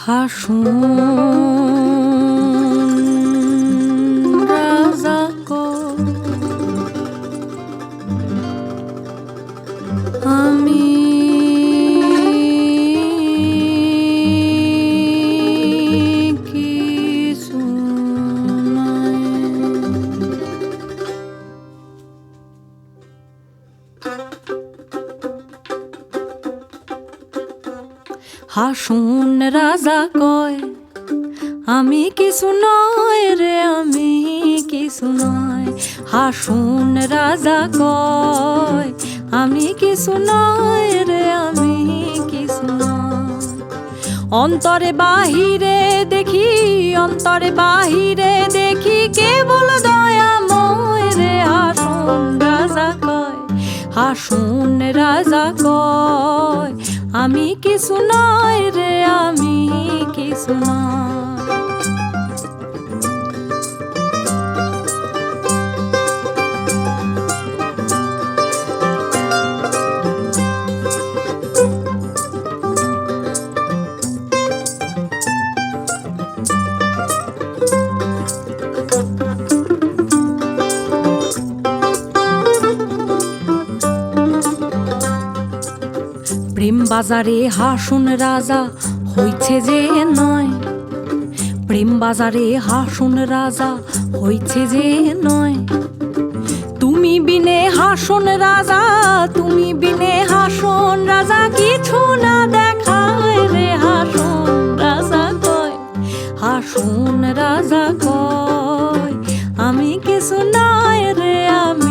হাসুন রাজা আমি কিছু নাই। হাসুন রাজা কয় আমি কিছু নয় রে, আমি কিছু নয়। হাসুন রাজা কয় আমি কিছু নয় রে, আমি কিছু নয়। অন্তরে বাহিরে দেখি, অন্তরে বাহিরে দেখি কেবল দয়াময় রে। হাসুন রাজা কয়, হাসুন রাজা কয় আমি কিছু নয় রে, আমি কিছু নয়। প্রেম বাজারে হাসুন রাজা হইছে যে নয়, প্রেম বাজারে হাসুন রাজা হইছে যে নয়। তুমি বিনে হাসুন রাজা, তুমি বিনে হাসুন রাজা কিছু না দেখায় রে। হাসুন রাজা কয়, হাসুন রাজা কয় আমি কিছু নয় রে, আমি